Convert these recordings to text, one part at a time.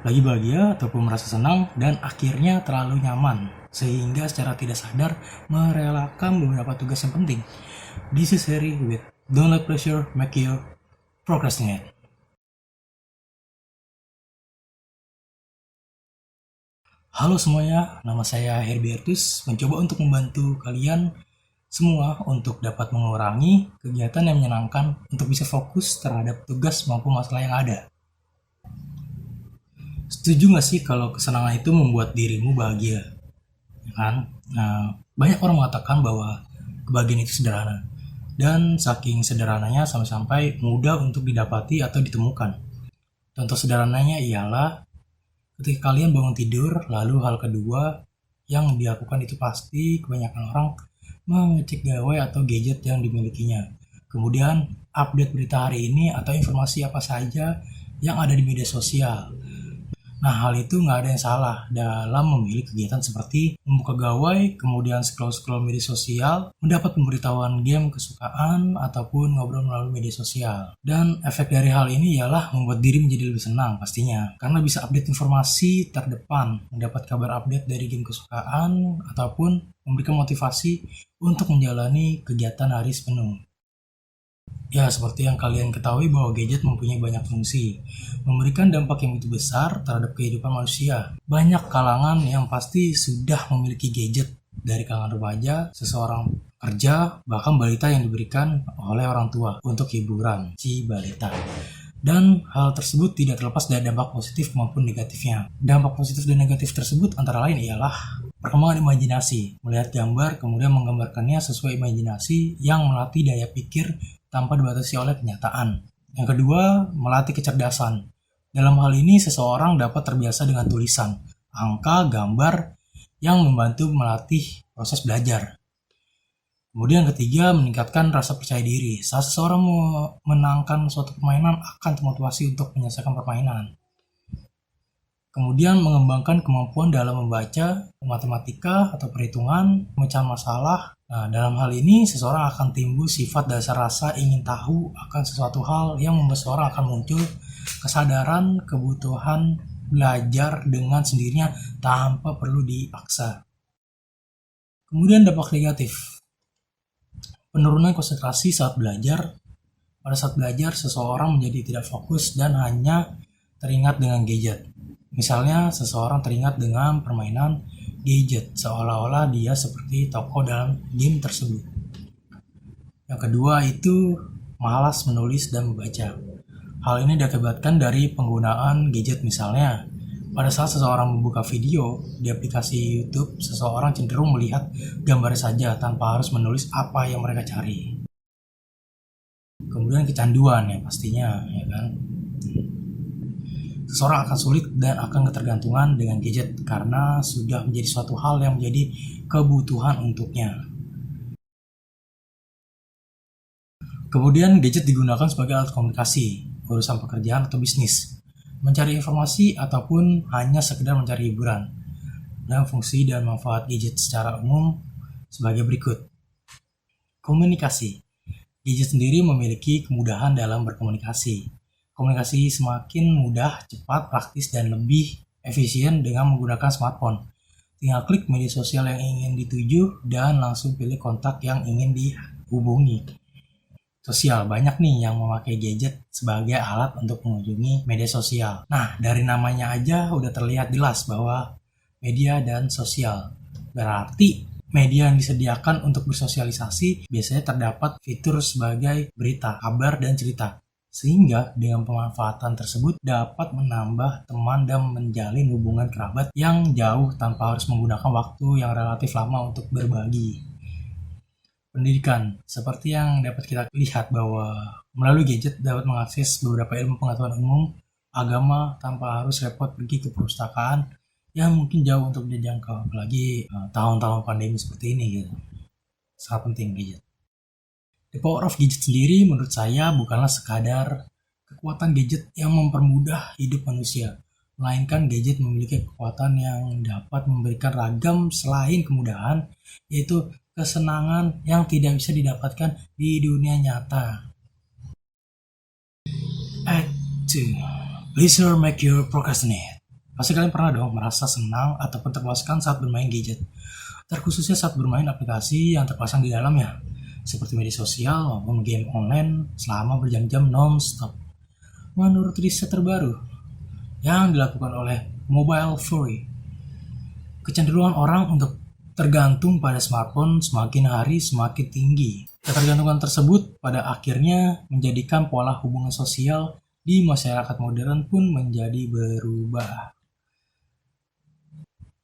lagi bahagia ataupun merasa senang, dan akhirnya terlalu nyaman, sehingga secara tidak sadar merelakan beberapa tugas yang penting. This is Harry with Don't Let Pressure Make You Procrastinate. Halo semuanya, nama saya Herbertus, mencoba untuk membantu kalian semua untuk dapat mengurangi kegiatan yang menyenangkan untuk bisa fokus terhadap tugas maupun masalah yang ada. Setuju gak sih kalau kesenangan itu membuat dirimu bahagia? Ya kan? Nah, banyak orang mengatakan bahwa kebahagiaan itu sederhana. Dan saking sederhananya sampai-sampai mudah untuk didapati atau ditemukan. Contoh sederhananya ialah ketika kalian bangun tidur, lalu hal kedua yang dilakukan itu pasti kebanyakan orang mengecek gawai atau gadget yang dimilikinya. Kemudian update berita hari ini atau informasi apa saja yang ada di media sosial. Nah, hal itu nggak ada yang salah dalam memilih kegiatan seperti membuka gawai, kemudian scroll-scroll media sosial, mendapat pemberitahuan game kesukaan, ataupun ngobrol melalui media sosial. Dan efek dari hal ini ialah membuat diri menjadi lebih senang pastinya, karena bisa update informasi terdepan, mendapat kabar update dari game kesukaan, ataupun memberikan motivasi untuk menjalani kegiatan hari sepenuh. Ya, seperti yang kalian ketahui bahwa gadget mempunyai banyak fungsi, memberikan dampak yang begitu besar terhadap kehidupan manusia. Banyak kalangan yang pasti sudah memiliki gadget, dari kalangan remaja, seseorang kerja, bahkan balita yang diberikan oleh orang tua untuk hiburan, si balita. Dan hal tersebut tidak terlepas dari dampak positif maupun negatifnya. Dampak positif dan negatif tersebut antara lain ialah perkembangan imajinasi, melihat gambar kemudian menggambarkannya sesuai imajinasi yang melatih daya pikir tanpa dibatasi oleh kenyataan. Yang kedua, melatih kecerdasan. Dalam hal ini, seseorang dapat terbiasa dengan tulisan, angka, gambar yang membantu melatih proses belajar. Kemudian yang ketiga, meningkatkan rasa percaya diri. Saat seseorang memenangkan suatu permainan, akan termotivasi untuk menyelesaikan permainan. Kemudian mengembangkan kemampuan dalam membaca, matematika atau perhitungan, pemecahan masalah. Nah, dalam hal ini seseorang akan timbul sifat dasar rasa ingin tahu akan sesuatu hal yang membuat seseorang akan muncul kesadaran kebutuhan belajar dengan sendirinya tanpa perlu dipaksa. Kemudian dampak negatif. Penurunan konsentrasi saat belajar. Pada saat belajar, seseorang menjadi tidak fokus dan hanya teringat dengan gadget. Misalnya, seseorang teringat dengan permainan gadget, seolah-olah dia seperti tokoh dalam game tersebut. Yang kedua itu malas menulis dan membaca. Hal ini diakibatkan dari penggunaan gadget. Misalnya, pada saat seseorang membuka video di aplikasi YouTube, seseorang cenderung melihat gambar saja tanpa harus menulis apa yang mereka cari. Kemudian kecanduan ya pastinya, ya kan. Seseorang akan sulit dan akan ketergantungan dengan gadget karena sudah menjadi suatu hal yang menjadi kebutuhan untuknya. Kemudian gadget digunakan sebagai alat komunikasi, urusan pekerjaan atau bisnis, mencari informasi ataupun hanya sekedar mencari hiburan. Dan fungsi dan manfaat gadget secara umum sebagai berikut. Komunikasi. Gadget sendiri memiliki kemudahan dalam berkomunikasi. Komunikasi semakin mudah, cepat, praktis, dan lebih efisien dengan menggunakan smartphone. Tinggal klik media sosial yang ingin dituju dan langsung pilih kontak yang ingin dihubungi. Sosial, banyak nih yang memakai gadget sebagai alat untuk mengunjungi media sosial. Nah, dari namanya aja udah terlihat jelas bahwa media dan sosial. Berarti media yang disediakan untuk bersosialisasi biasanya terdapat fitur sebagai berita, kabar, dan cerita. Sehingga dengan pemanfaatan tersebut dapat menambah teman dan menjalin hubungan kerabat yang jauh tanpa harus menggunakan waktu yang relatif lama untuk berbagi. Pendidikan, seperti yang dapat kita lihat bahwa melalui gadget dapat mengakses beberapa ilmu pengetahuan umum, agama tanpa harus repot pergi ke perpustakaan yang mungkin jauh untuk dijangkau, apalagi tahun-tahun pandemi seperti ini gitu. Sangat penting gadget. The power of gadget sendiri menurut saya bukanlah sekadar kekuatan gadget yang mempermudah hidup manusia, melainkan gadget memiliki kekuatan yang dapat memberikan ragam selain kemudahan, yaitu kesenangan yang tidak bisa didapatkan di dunia nyata. Act 2. Pleasure make you procrastinate. Pasti kalian pernah dong merasa senang ataupun terpuaskan saat bermain gadget, terkhususnya saat bermain aplikasi yang terpasang di dalamnya, seperti media sosial maupun game online selama berjam-jam non-stop. Menurut riset terbaru yang dilakukan oleh Mobile Fury, kecenderungan orang untuk tergantung pada smartphone semakin hari semakin tinggi. Ketergantungan tersebut pada akhirnya menjadikan pola hubungan sosial di masyarakat modern pun menjadi berubah.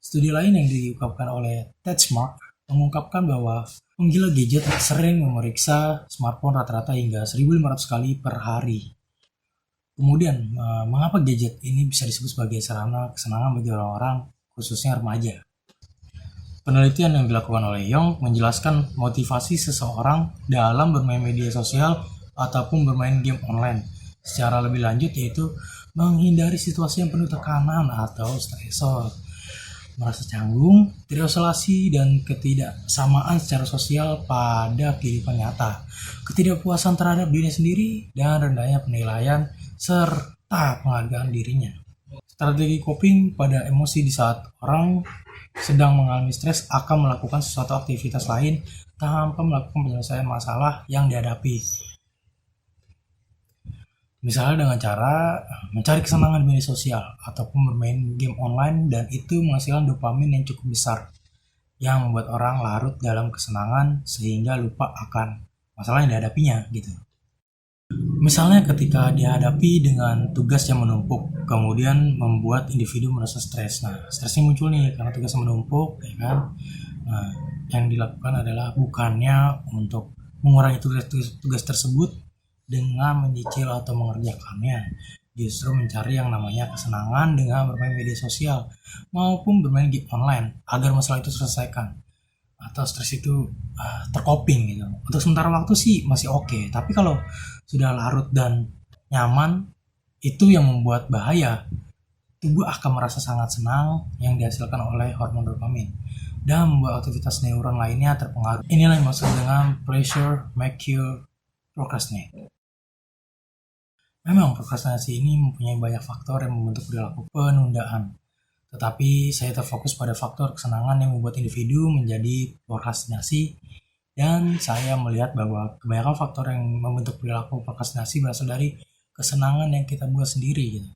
Studi lain yang diungkapkan oleh TechSmart mengungkapkan bahwa penggila gadget sering memeriksa smartphone rata-rata hingga 1.500 kali per hari. Kemudian, mengapa gadget ini bisa disebut sebagai sarana kesenangan bagi orang-orang, khususnya remaja? Penelitian yang dilakukan oleh Young menjelaskan motivasi seseorang dalam bermain media sosial ataupun bermain game online secara lebih lanjut, yaitu menghindari situasi yang penuh tekanan atau stresor, merasa canggung, terisolasi, dan ketidaksamaan secara sosial pada kehidupan nyata, ketidakpuasan terhadap diri sendiri, dan rendahnya penilaian serta penghargaan dirinya. Strategi coping pada emosi di saat orang sedang mengalami stres akan melakukan sesuatu aktivitas lain tanpa melakukan penyelesaian masalah yang dihadapi. Misalnya dengan cara mencari kesenangan di media sosial ataupun bermain game online, dan itu menghasilkan dopamin yang cukup besar yang membuat orang larut dalam kesenangan sehingga lupa akan masalah yang dihadapinya gitu. Misalnya ketika dihadapi dengan tugas yang menumpuk, kemudian membuat individu merasa stres. Nah, stresnya muncul nih karena tugasnya menumpuk, ya kan? Nah, yang dilakukan adalah bukannya untuk mengurangi tugas tersebut dengan menyicil atau mengerjakannya, justru mencari yang namanya kesenangan dengan bermain media sosial maupun bermain game online agar masalah itu terselesaikan atau stres itu tercoping gitu. Untuk sementara waktu sih masih oke, tapi kalau sudah larut dan nyaman, itu yang membuat bahaya. Tubuh akan merasa sangat senang yang dihasilkan oleh hormon dopamin dan membuat aktivitas neuron lainnya terpengaruh. Inilah yang maksud dengan pleasure make you procrastinate. Memang prokrastinasi ini mempunyai banyak faktor yang membentuk perilaku penundaan. Tetapi saya terfokus pada faktor kesenangan yang membuat individu menjadi prokrastinasi, dan saya melihat bahwa kebanyakan faktor yang membentuk perilaku prokrastinasi berasal dari kesenangan yang kita buat sendiri gitu.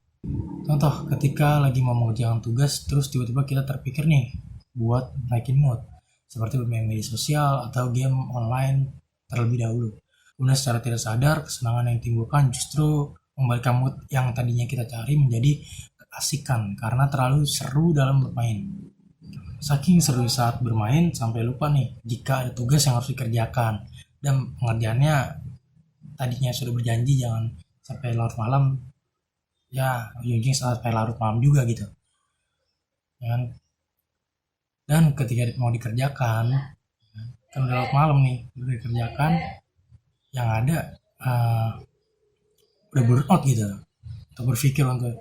Contoh, ketika lagi mau mengerjakan tugas, terus tiba-tiba kita terpikir nih buat naikin mood, seperti bermain media sosial atau game online terlebih dahulu. Kemudian secara tidak sadar, kesenangan yang ditimbulkan justru membalikkan mood yang tadinya kita cari menjadi keasikan karena terlalu seru dalam bermain. Saking seru saat bermain sampai lupa nih jika ada tugas yang harus dikerjakan, dan pengerjaannya tadinya sudah berjanji jangan sampai larut malam, ya ujung-ujungnya sampai larut malam juga gitu. Dan ketika mau dikerjakan, kan udah larut malam nih, udah dikerjakan, yang ada udah burn out gitu, atau berpikir untuk